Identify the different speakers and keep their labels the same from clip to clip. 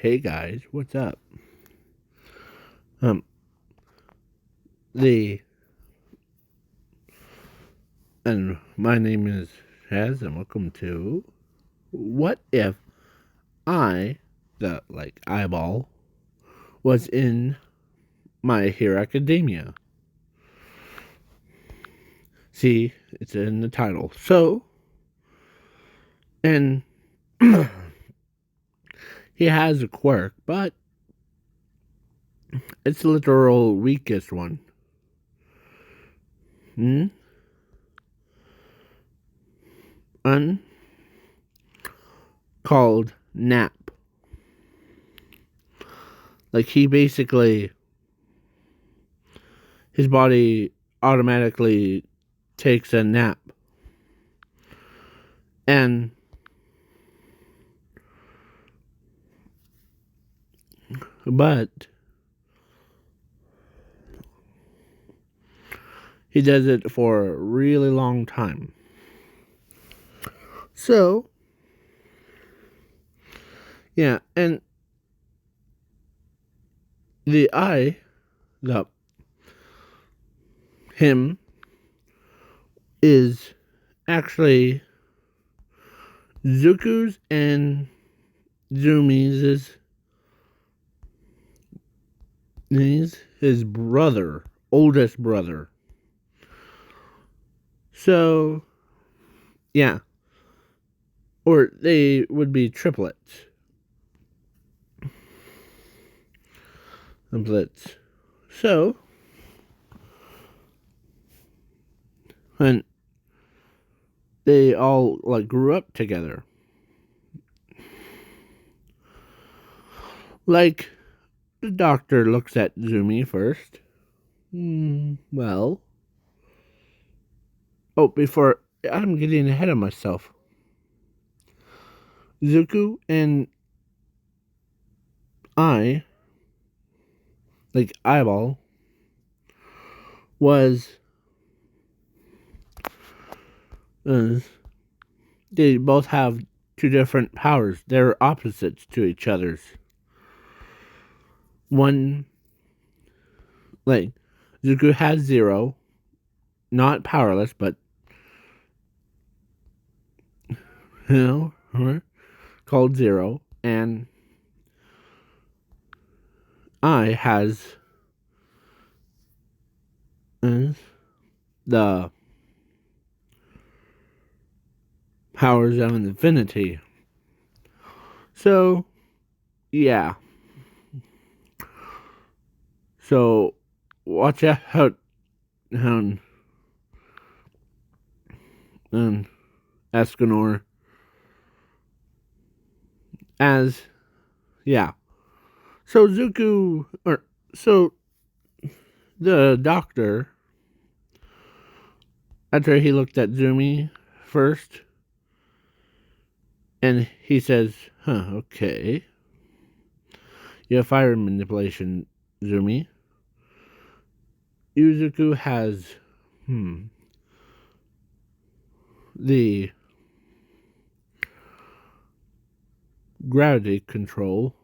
Speaker 1: Hey guys, what's up? Um, the and my name is Chaz, and welcome to What If I, the eyeball, was in My Hero Academia? See, it's in the title. So, and he has a quirk, but it's the literal weakest one. Hmm? Un called nap. Like he basically his body automatically takes a nap. And but he does it for a really long time. So, yeah, and the him is actually Zuko's and Zumi's his brother, oldest brother. So, yeah, or they would be triplets. Triplets. So, when they all grew up together. Like the doctor looks at Zumi first. Well, oh, before I'm getting ahead of myself. Zuko and I, Eyeball, was they both have two different powers. They're opposites to each other's. One, Zuko has zero, not powerless, but called zero, and I has the powers of infinity. So, yeah. So, watch out, um, Escanor, as, yeah. So, so, the doctor, after he looked at Zumi first, and he says, okay. You have fire manipulation, Zumi. Yuzuku has, the gravity control.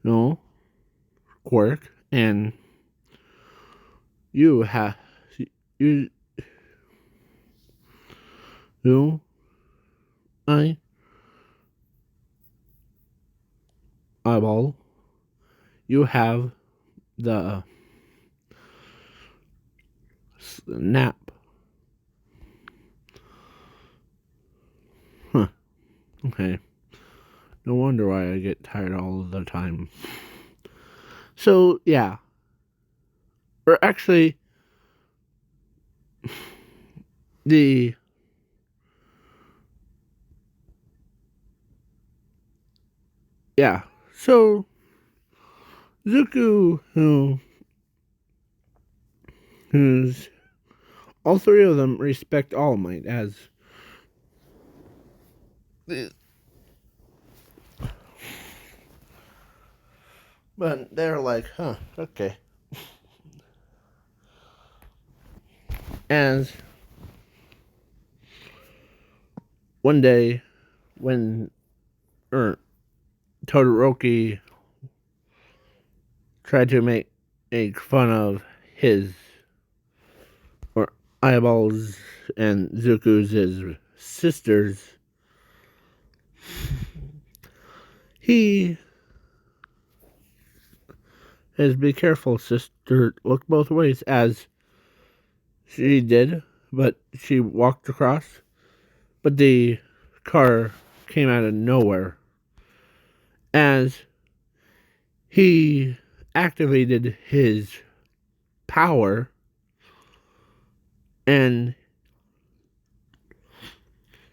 Speaker 1: No, quirk, and you have, you, you, I, eyeball, you have the nap. Huh. Okay. No wonder why I get tired all the time. So, yeah. Or actually, the. Yeah. So, Zuko, who's. All three of them respect All Might as. But they're like, okay. As one day, when or Todoroki tried to make fun of his or Eyeballs and Zuko's sisters, he says, "Be careful, sister. Look both ways," as she did, but she walked across. But the car came out of nowhere as he activated his power and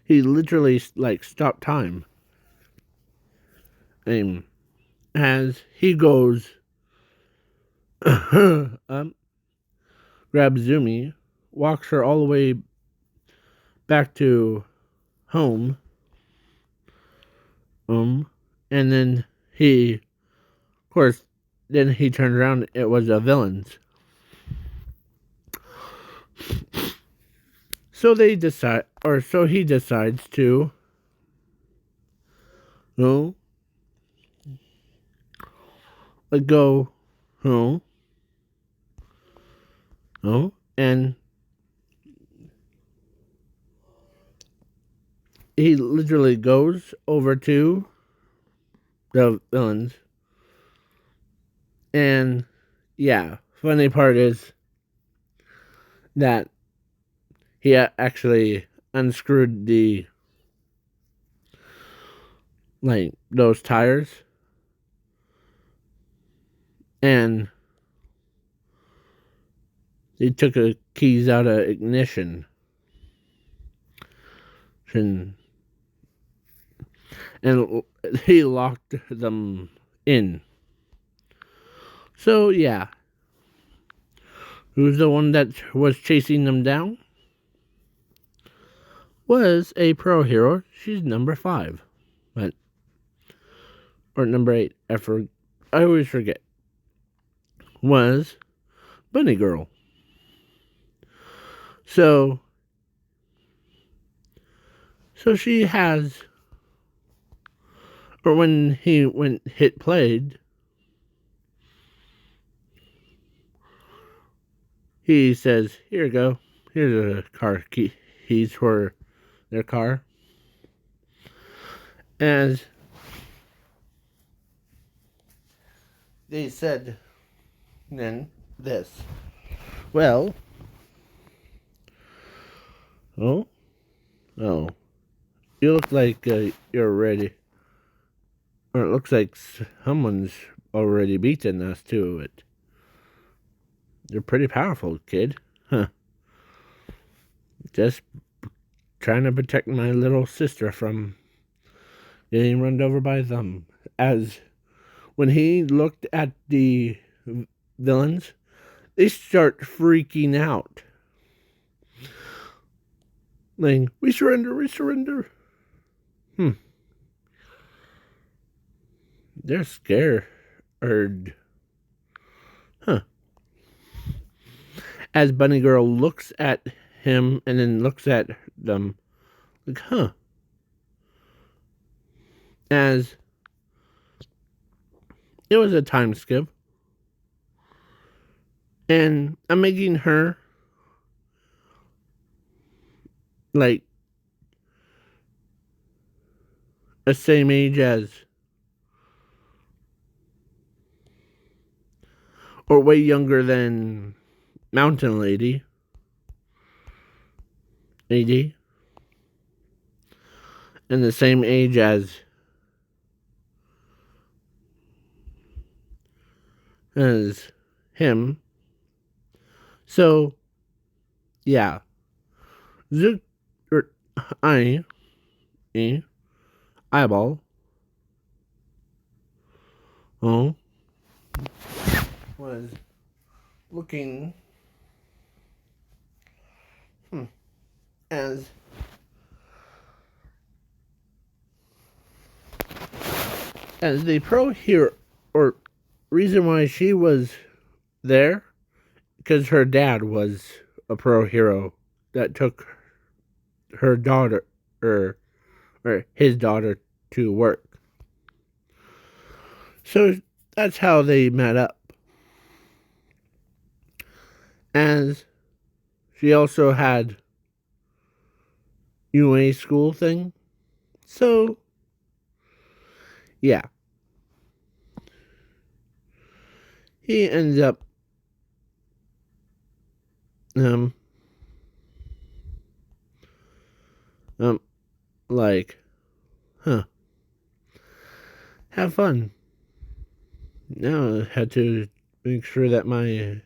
Speaker 1: he literally like stopped time. And as he goes grabs Zumi, walks her all the way back to home. And then of course, then he turned around. It was the villains. So he decides to, let go, and he literally goes over to the villains. And yeah, funny part is that he actually unscrewed those tires, and he took the keys out of ignition, and he locked them in. So yeah, who's the one that was chasing them down? Was a pro hero. She's number 5, or number 8. I always forget. Was Bunny Girl. So she has, or when he hit played, he says, "Here you go. Here's a car keys for their car." As they said then this. Well, you look like you're ready. Or it looks like someone's already beaten us to it. You're pretty powerful, kid. Huh. Just trying to protect my little sister from getting run over by them. As when he looked at the villains, they start freaking out. Like, we surrender. They're scared. Huh. As Bunny Girl looks at him and then looks at them, like, huh. As it was a time skip. And I'm making her like the same age as, or way younger than Mountain Lady. AD. And the same age as him. So yeah. Eyeball. Was looking as the pro hero, or reason why she was there, because her dad was a pro hero that took her daughter, or his daughter, to work. So that's how they met up. And she also had UA school thing. So, yeah. He ends up, um, um, like, huh, have fun. Now I had to make sure that my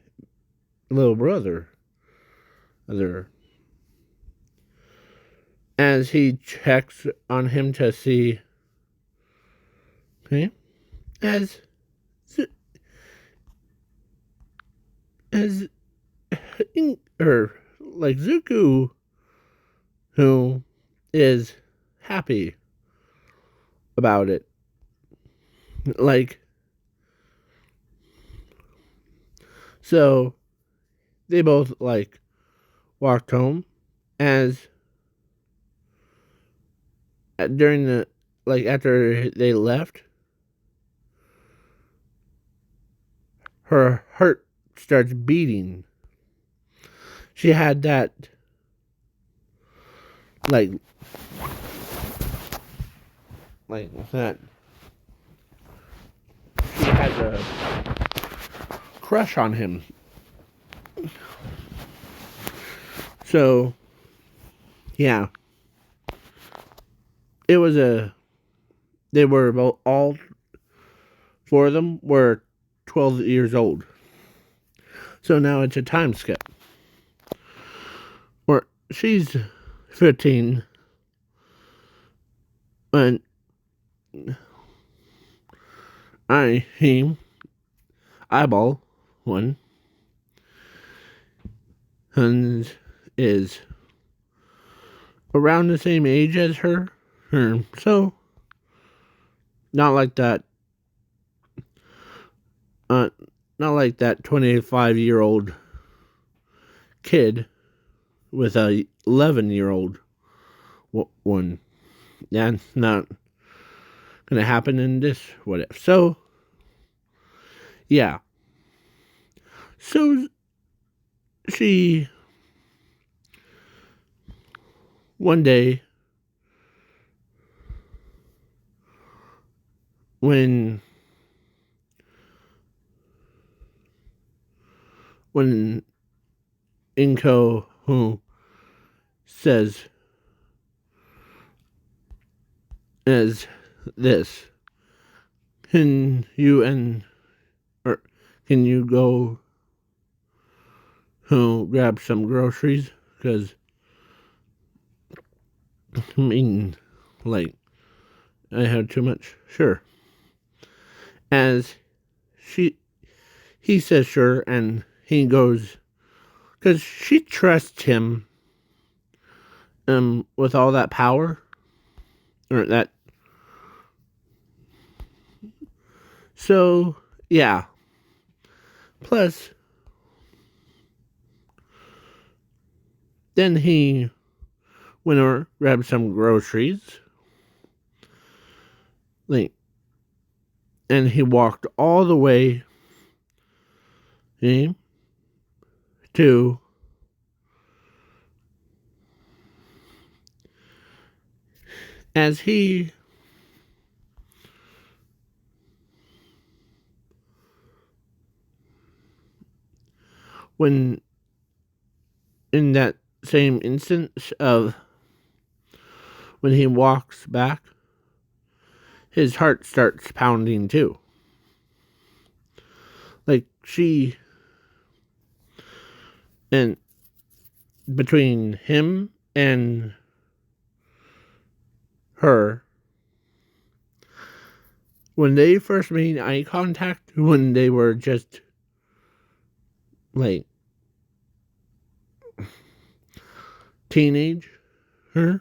Speaker 1: little brother, other, as he checks on him to see, okay, as, as, or, like, Zuko, who is happy about it. Like, so they both, like, walked home as during the, like, after they left, her heart starts beating. She had that, like that. She had a crush on him. So, yeah, it was a. They were about all four of them were 12 years old. So now it's a time skip. Or she's 15, and he eyeball one and is around the same age as her. So not like that. Uh, not like that 25-year-old kid with a 11-year-old one. That's not gonna happen in this what if. So yeah. So she one day when Inko who says as this, can you or can you go grab some groceries? Because I mean, like, I had too much. Sure. As he says sure, and he goes because she trusts him with all that power or that. So yeah. Plus, then he went over, grabbed some groceries, like, and he walked all the way to as he when in that same instance of when he walks back, his heart starts pounding too. Like and between him and her, when they first made eye contact, when they were just like teenage, her,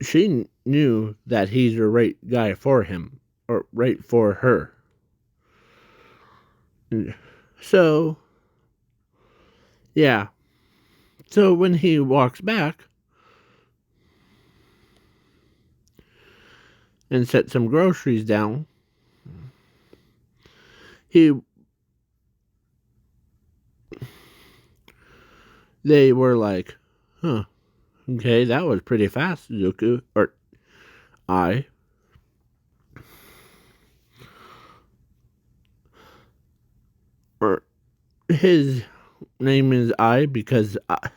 Speaker 1: she knew that he's the right guy for him or right for her. So, yeah. So when he walks back, and set some groceries down, he they were like, huh, okay, that was pretty fast, Zuko, or I. Or his name is I because I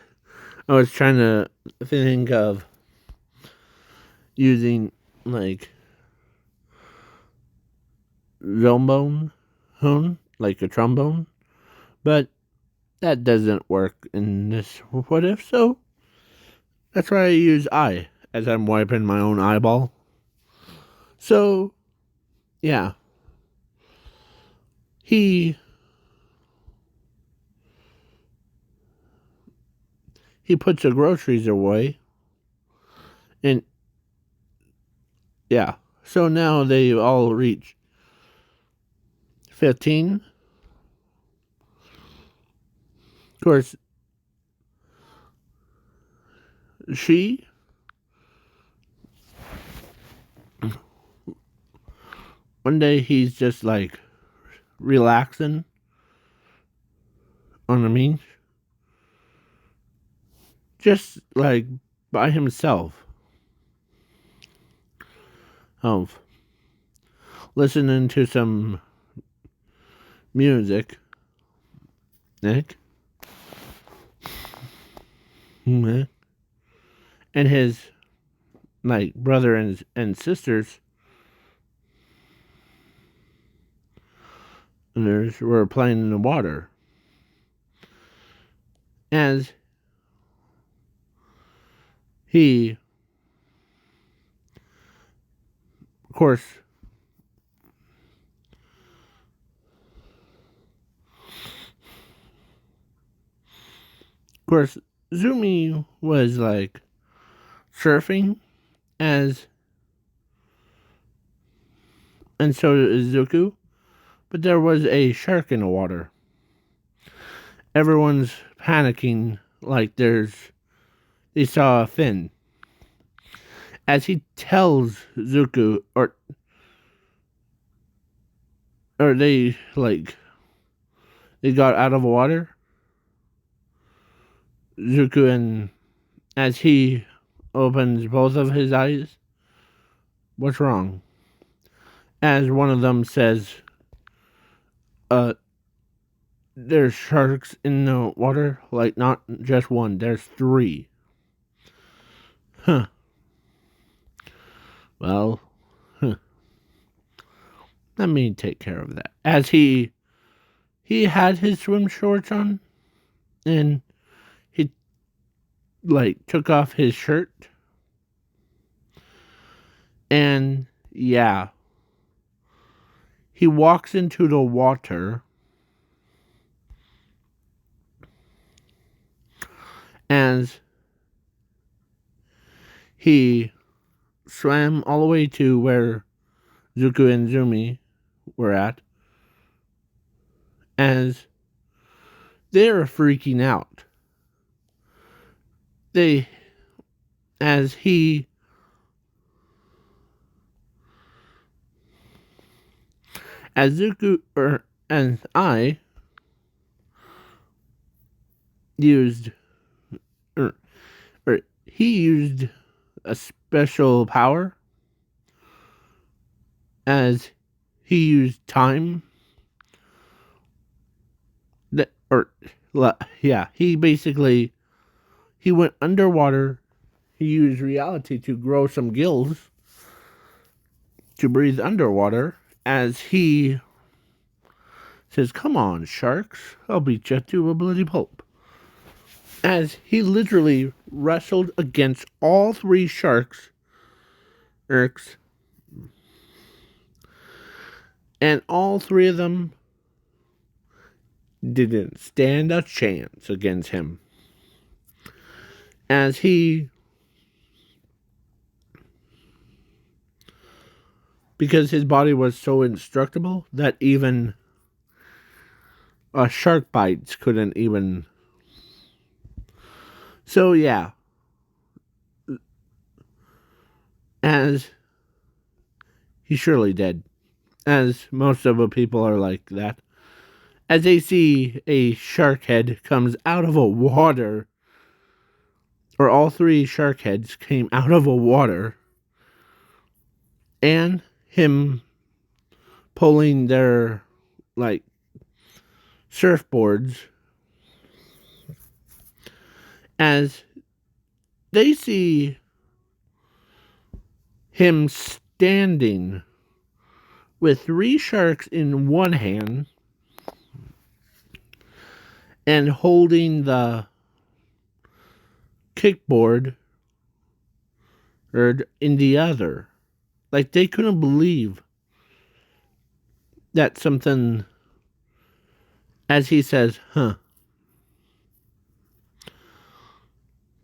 Speaker 1: was trying to think of using like trombone, like a trombone, but that doesn't work in this what if so. That's why I use I as I'm wiping my own eyeball. So yeah, he he puts the groceries away, and yeah. So now they all reach 15. Of course, she one day he's just like relaxing on the beach, just like by himself, of listening to some music. Nick, and his like brother and sisters and theirs were playing in the water. As he, of course, Zumi was like surfing as, and so is Zuko, but there was a shark in the water. Everyone's panicking like they saw a fin. As he tells Zuko, or they like they got out of water. Zuko, and as he opens both of his eyes, what's wrong? As one of them says, uh, there's sharks in the water. Like, not just one, there's 3. Huh. Well, huh. Let me take care of that. As he had his swim shorts on, and he, like, took off his shirt. And, yeah. He walks into the water. As he swam all the way to where Zuko and Zumi were at, as they're freaking out. They, as he, as Zuko, and I used, or, or he used a special power, as he used time. That, yeah, he basically, he went underwater. He used reality to grow some gills to breathe underwater, as he says, "Come on, sharks, I'll beat you to a bloody pulp." As he literally wrestled against all 3 sharks, and all 3 of them didn't stand a chance against him. As he, because his body was so indestructible that even shark bites couldn't even. So yeah, as He surely did, as most of the people are like that. As they see a shark head comes out of a water, or all three shark heads came out of a water, and him pulling their, like, surfboards, as they see him standing with three sharks in one hand and holding the kickboard in the other. Like, they couldn't believe that something, as he says, huh,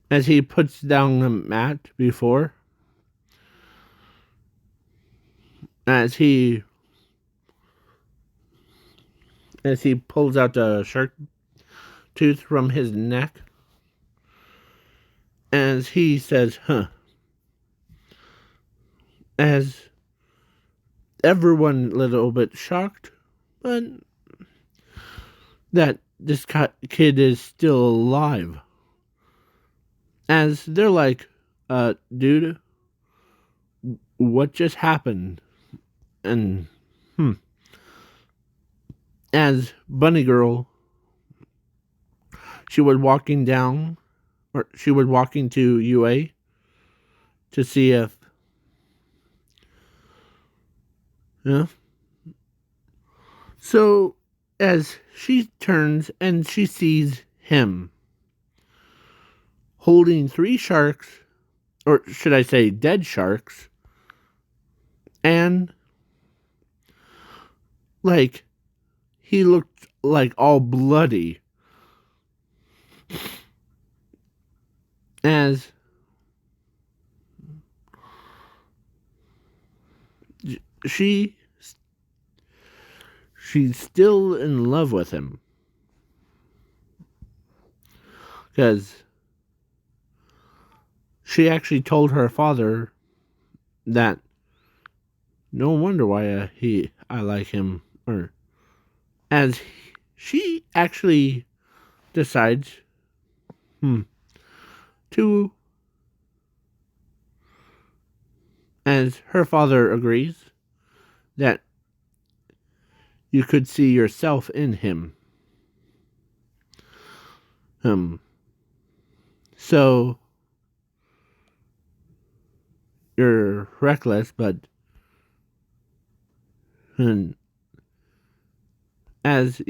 Speaker 1: as he puts down the mat before, as he pulls out the shark tooth from his neck, as he says, huh, as everyone a little bit shocked, but that this kid is still alive. As they're like, dude, what just happened? And, as Bunny Girl, she was walking to UA to see if, yeah. So, as she turns and she sees him holding three sharks, or should I say dead sharks, and, like, he looked like all bloody, as she's still in love with him, because she actually told her father that no wonder why I like him, or as she actually decides to, as her father agrees that you could see yourself in him. So you're reckless, but as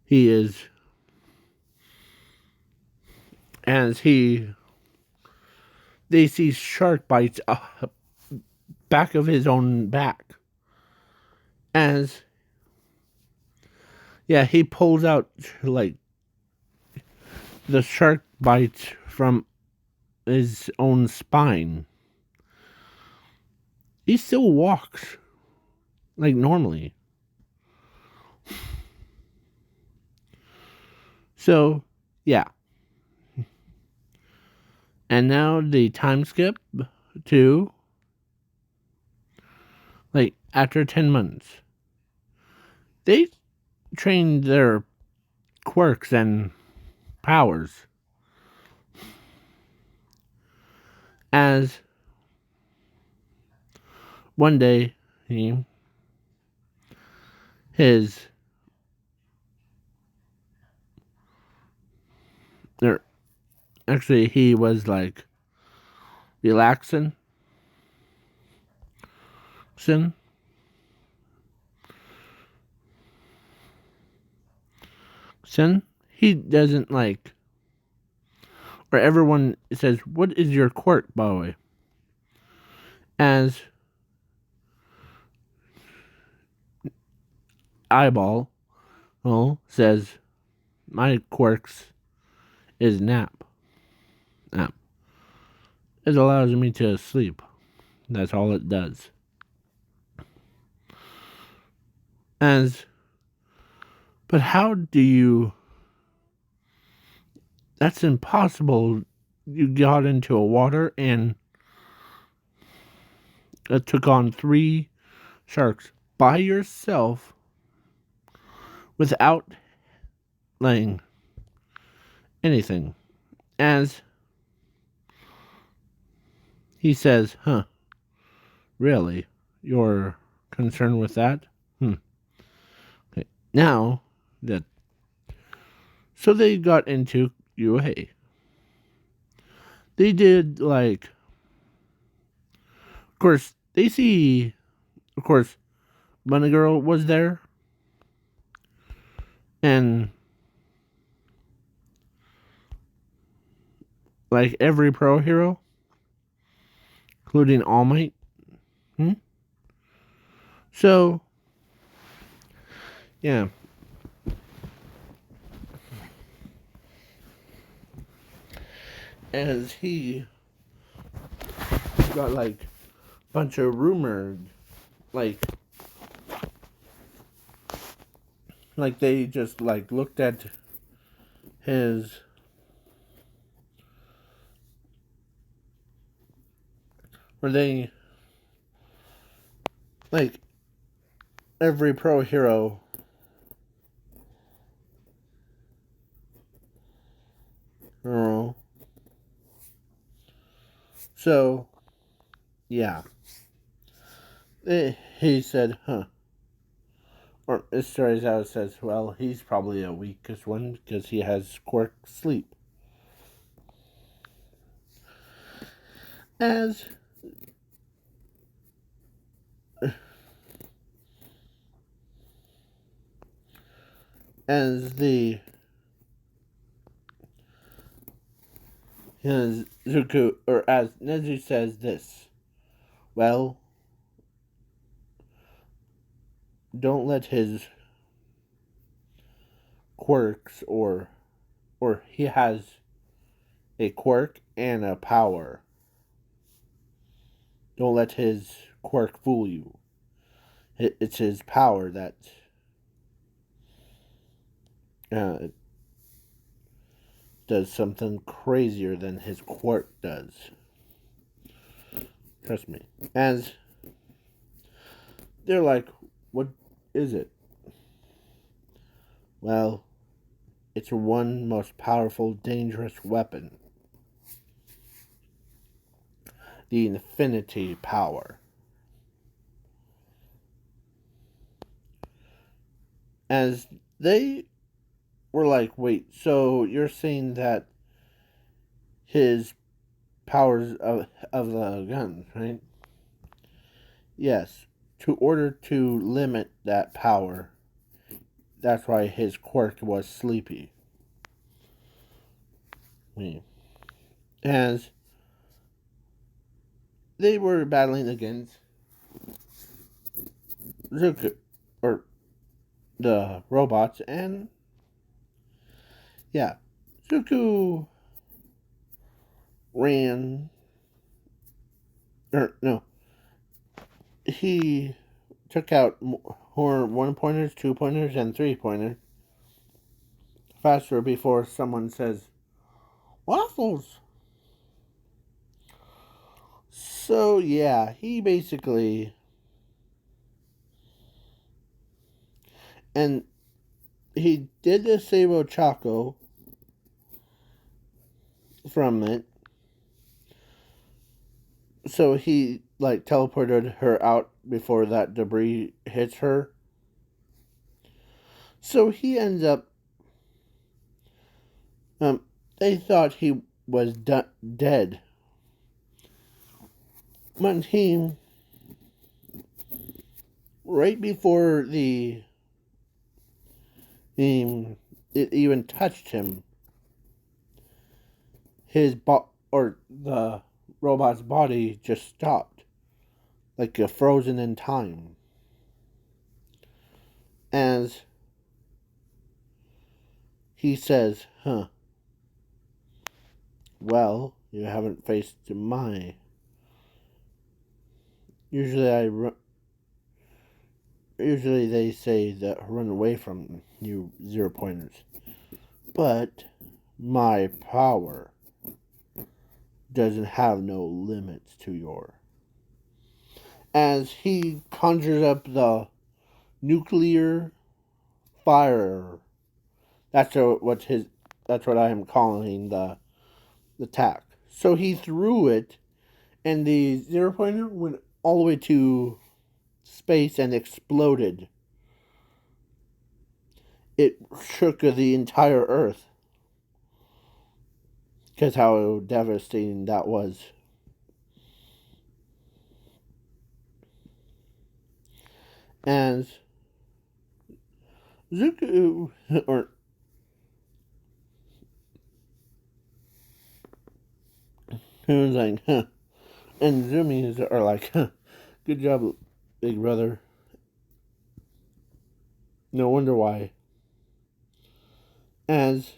Speaker 1: he is, as they see shark bites back of his own back, as he pulls out, like, the shark bites from his own spine. He still walks like normally. So, yeah. And now the time skip to, like, after 10 months. They trained their quirks and powers. As one day, he was, like, relaxing. He doesn't like, or everyone says, what is your quirk, by the way? As Eyeball says, my quirks is nap. It allows me to sleep. That's all it does. But how do you... That's impossible. You got into a water and took on 3 sharks by yourself without laying anything. As he says, huh, really? You're concerned with that? Okay. Now that so they got into UA. They did of course they see of course Bunny Girl was there and like every pro hero, including All Might. So yeah. As he got a bunch of rumored like they just looked at his where they every pro hero oh, so yeah he said huh or Stories Out says well he's probably a weakest one because he has Quark sleep as the his Zuko or as Nezu says this well don't let his quirks or he has a quirk and a power. Don't let his quirk fool you. It's his power that does something crazier than his quirk does. Trust me. As they're like, what is it? Well, it's one most powerful, dangerous weapon. The Infinity Power. As they were like, wait, so you're saying that his powers of the gun, right? Yes. To order to limit that power, that's why his quirk was sleepy. As they were battling against Zuko, or the robots, and yeah, Zuko ran, or no, he took out more 1-pointers, 2-pointers, and 3-pointers faster before someone says, waffles. So yeah, he basically, and he did disable Chaco from it. So he teleported her out before that debris hits her. So he ends up they thought he was dead. But he right before it even touched him, his or the robot's body just stopped, like a frozen in time. As he says, huh, well, you haven't faced my. Usually they say that run away from you 0-pointers. But my power doesn't have no limits to your. as he conjures up the nuclear fire. That's what I am calling the attack. So he threw it, and the zero pointer went all the way to space and exploded. It shook the entire Earth because how devastating that was. And Zuko, or who was like, huh, and Zoomies are like, huh, good job, big brother. No wonder why. As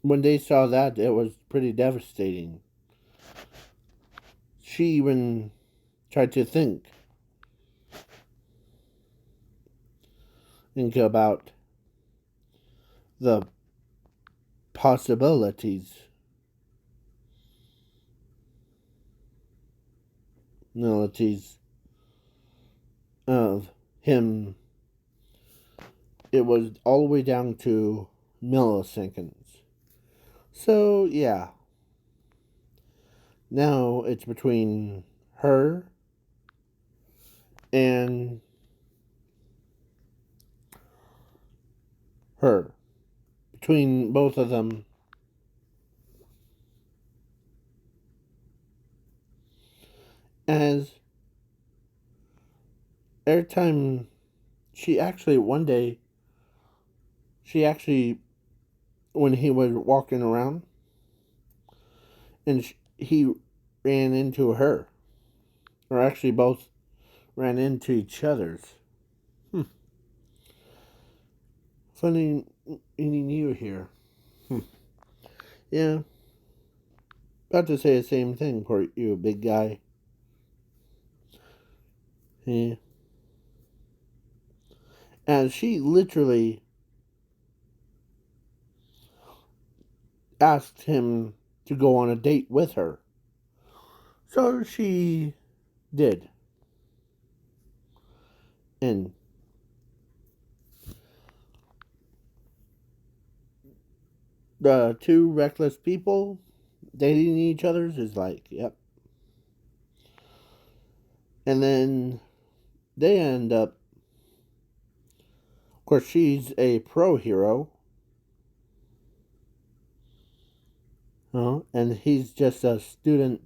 Speaker 1: when they saw that, it was pretty devastating. She even tried to think about the possibilities of him. It was all the way down to milliseconds. So yeah, now it's between her and her. Between both of them, as every time one day, when he was walking around, and he ran into her, or actually both ran into each other's. Funny meeting you here. Yeah, about to say the same thing for you, big guy. Yeah. And she literally asked him to go on a date with her. So she did. And the two reckless people dating each other's is like, yep. And then they end up, of course, she's a pro hero. And he's just a student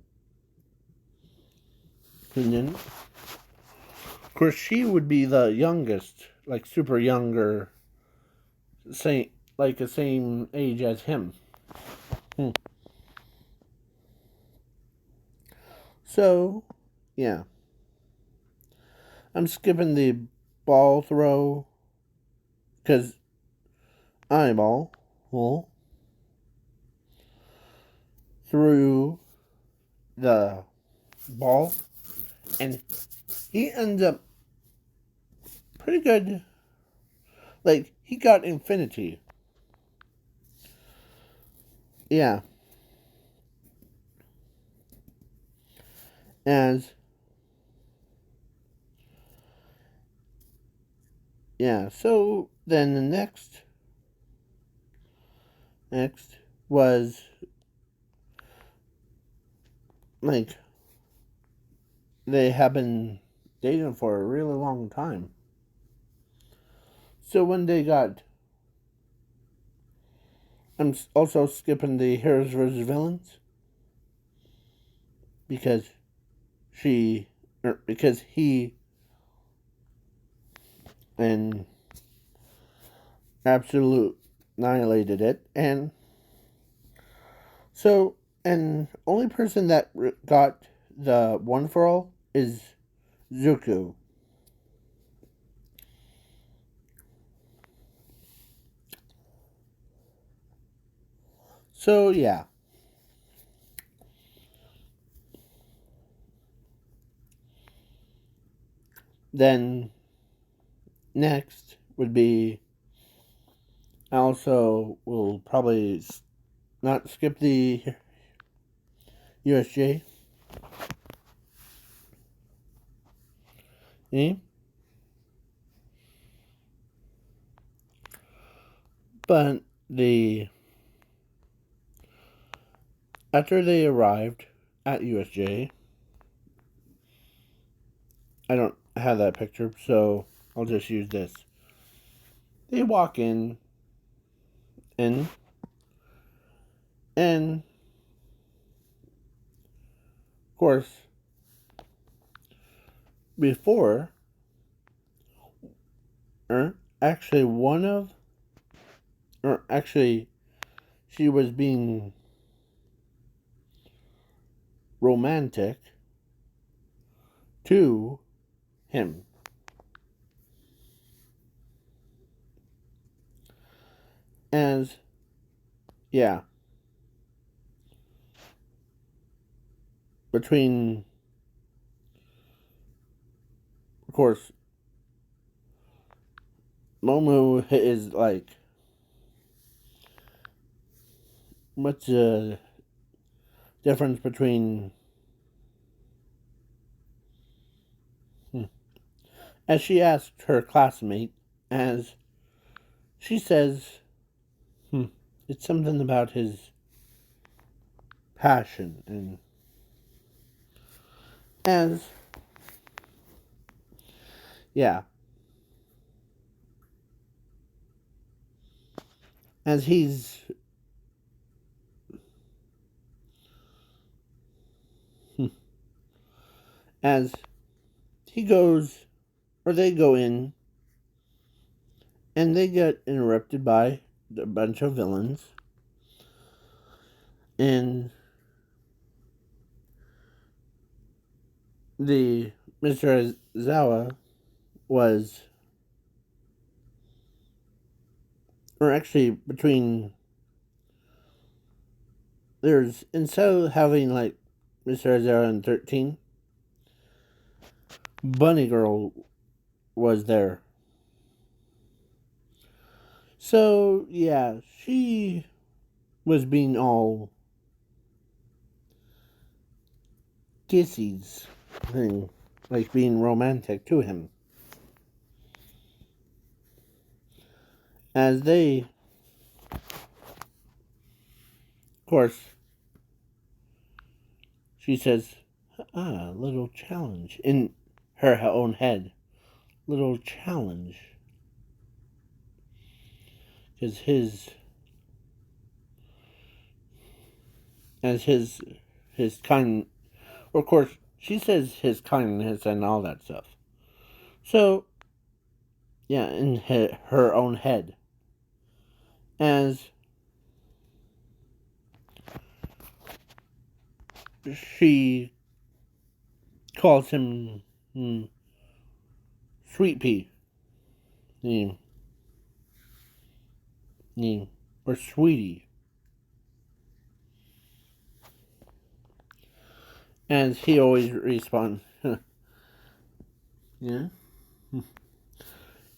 Speaker 1: opinion. Of course, she would be the youngest, like super younger, like the same age as him. So, yeah. I'm skipping the ball throw because eyeball well, threw the ball, and he ends up pretty good. Like, he got infinity. Yeah. As, yeah, so then the next was, like, they have been dating for a really long time. So when they got, I'm also skipping the heroes versus villains because because he and absolute annihilated it, and so and only person that got the one for all is Zuko. So yeah. Then next would be, I also will probably not skip the USJ Eh? But after they arrived at USJ, I don't have that picture, so I'll just use this. They walk in, and of course, before, actually actually, she was being romantic to him. As, yeah, between, of course, Momo is like, what's the difference between, as she asked her classmate, as she says, it's something about his passion, and as, yeah, as as he goes, or they go in, and they get interrupted by a bunch of villains, and the Mr. Zawa was, or actually between, there's, instead of having like Mr. Zawa and 13, Bunny Girl was there. So, yeah, she was being all kissies thing, like being romantic to him. As they, of course, she says, little challenge in her own head. Little challenge. Because his kind, of course, she says his kindness and all that stuff. So, yeah, in her own head. As she calls him Sweet Pea. Or Sweetie. As he always responds, yeah.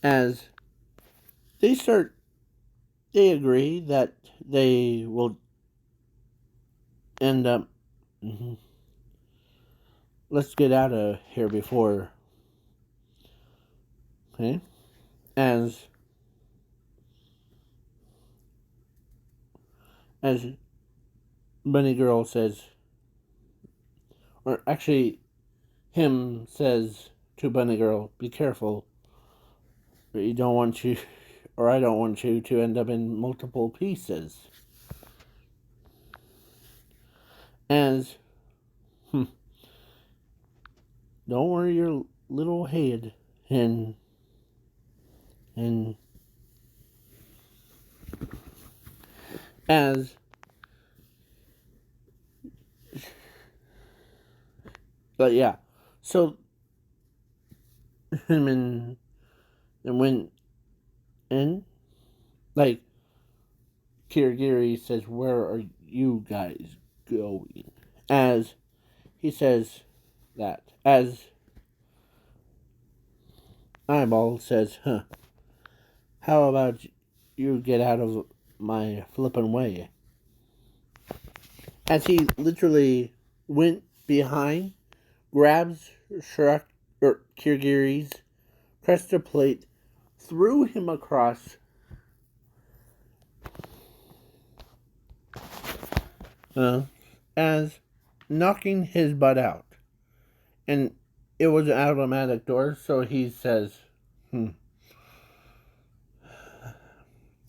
Speaker 1: As they agree that they will end up, let's get out of here before, okay? As Bunny Girl says, or actually, him says to Bunny Girl, be careful. You don't want you, or I don't want you to end up in multiple pieces. As, don't worry your little head, and as, but yeah, so him and went in, like, Kirigiri says, where are you guys going? As he says that, as Eyeball says, how about you get out of my flippin' way? As he literally went behind, grabs Kirigiri's pressure plate threw him across as knocking his butt out. And it was an automatic door, so he says,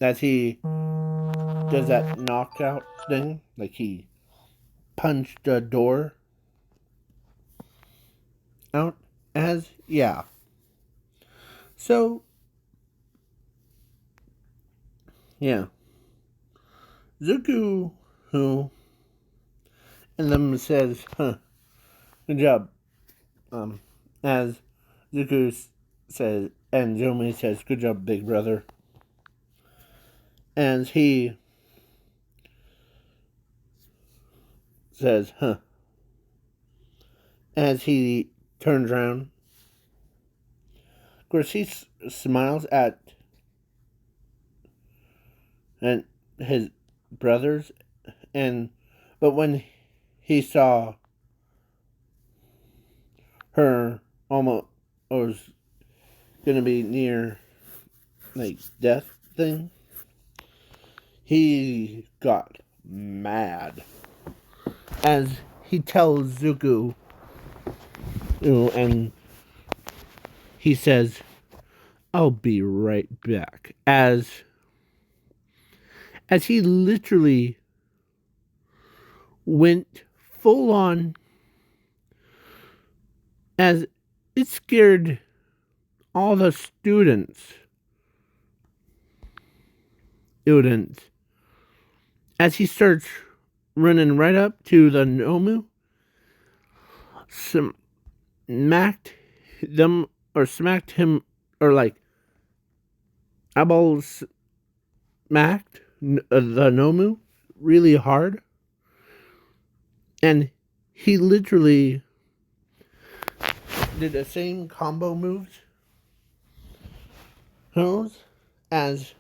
Speaker 1: as he does that knockout thing, like he punched the door out as, yeah. So, yeah. Zuko, who, and then says, good job. As Zuko says, and Zomi says, good job, big brother. And he says, as he turns around. Of course, he smiles at and his brothers, but when he saw her almost was gonna be near like death thing, he got mad as he tells Zuko, and he says, "I'll be right back." As he literally went full on, as it scared all the students, as he starts running right up to the Nomu, smacked him, or like eyeballs smacked the Nomu really hard, and he literally did the same combo moves as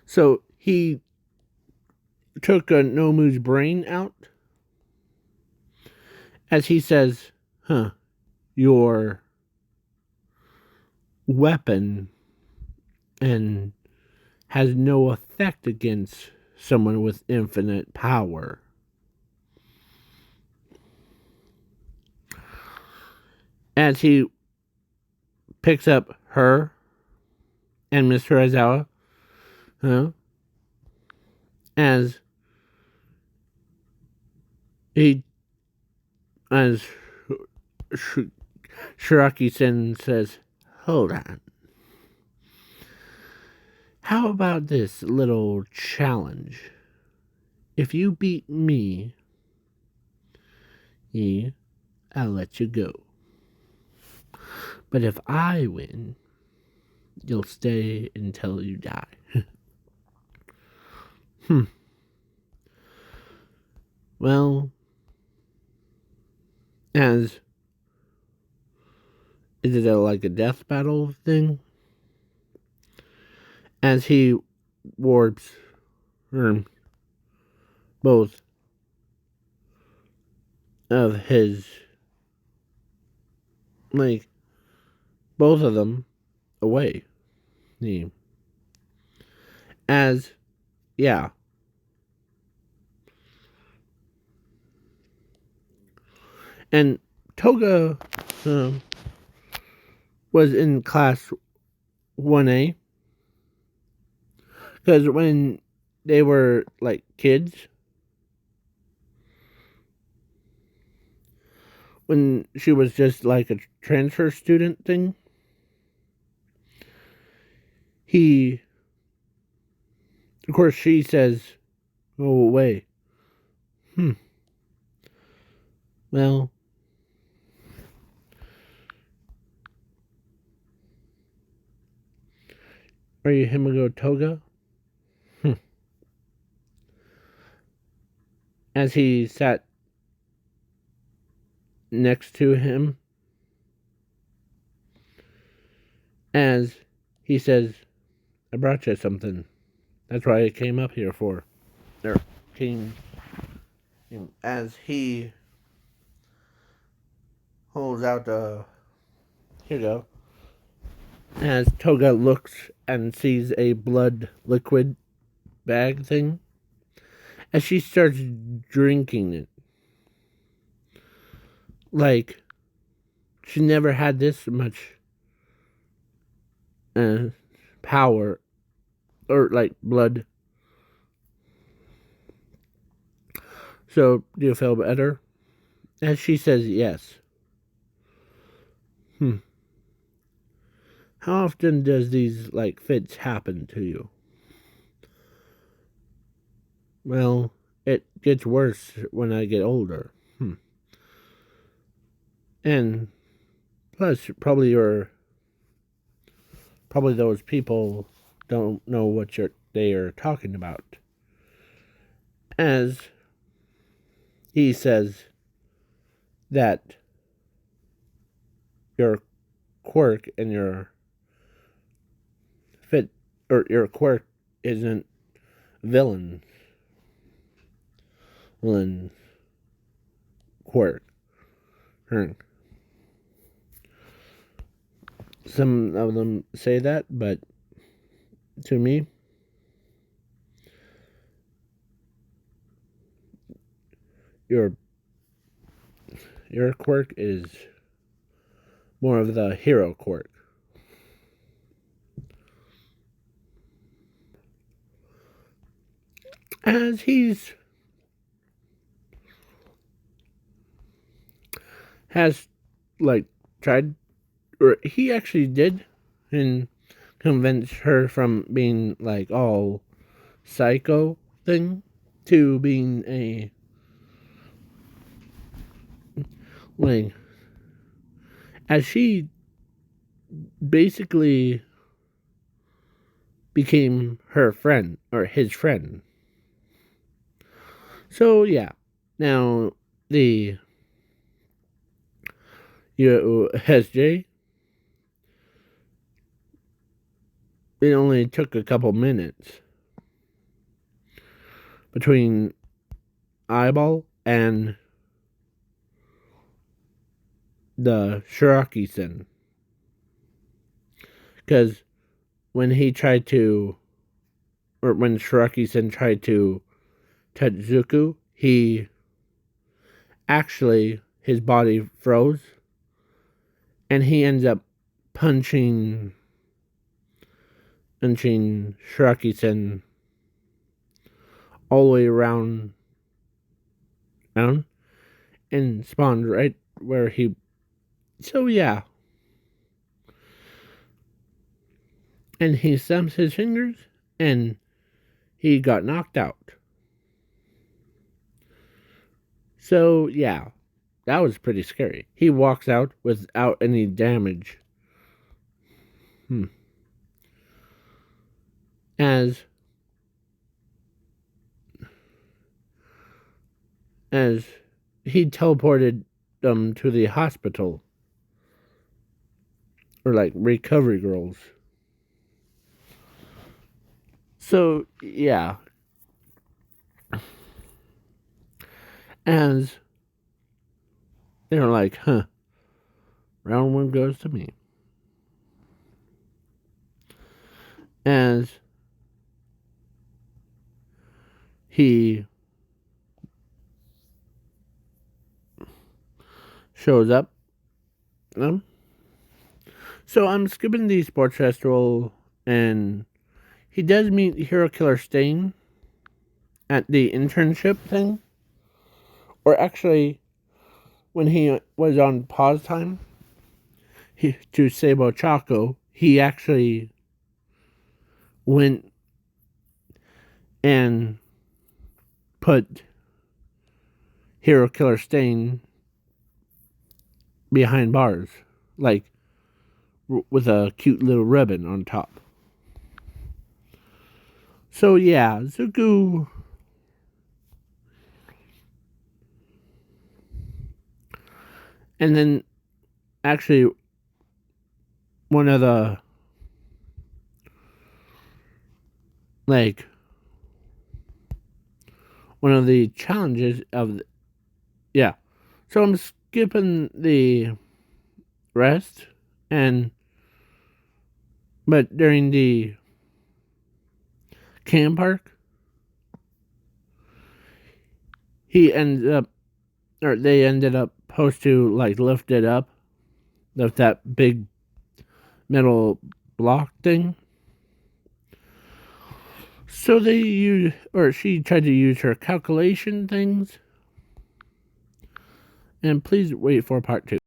Speaker 1: so he took a Nomu's brain out, as he says, your weapon and has no effect against someone with infinite power. As he picks up her and Mr. Aizawa, as Shiraki-sen says, hold on. How about this little challenge? If you beat me, I'll let you go. But if I win, you'll stay until you die. Well, is it like a death battle thing? As he warps both of his, both of them away. And Toga was in class 1A, because when they were like kids, when she was just like a transfer student thing, of course she says, "Oh, wait. Well, are you Himigo Toga?" As he sat next to him, as he says, I brought you something. That's what I came up here for. Or came as he holds out a. Here you go. As Toga looks and sees a blood liquid bag thing, as she starts drinking it. Like, she never had this much power or like blood. So, do you feel better? As she says yes. How often does these like fits happen to you? Well, it gets worse when I get older. And plus, probably those people don't know what they are talking about. As he says that your quirk and your fit or your quirk isn't villain quirk. Some of them say that, but to me, your quirk is more of the hero quirk. As he's has like tried, or he actually did, and convince her from being like all psycho thing to being a like, as she basically became her friend or his friend. So yeah, now the SJ, it only took a couple minutes between Eyeball and the Shiraki-sen. Because when he tried to, or when Shiraki-sen tried to touch Zuko, he actually, his body froze, and he ends up punching Shiraki-sen all the way around, and spawned right where he. So yeah, and he stumps his fingers, and he got knocked out. So yeah, that was pretty scary. He walks out without any damage. As he teleported them to the hospital, or like recovery girls. So yeah, as they're like, round one goes to me. As he shows up. So I'm skipping the sports festival, and he does meet Hero Killer Stain at the internship thing. Or actually, when he was on pause time to Sabo Choco, he actually went and put Hero Killer Stain behind bars, like with a cute little ribbon on top. So yeah, Zuko. And then actually one of the like one of the challenges of yeah. So I'm skipping the rest, but during the Cam Park, they ended up supposed to like lift that big metal block thing. So she tried to use her calculation things. And please wait for part 2.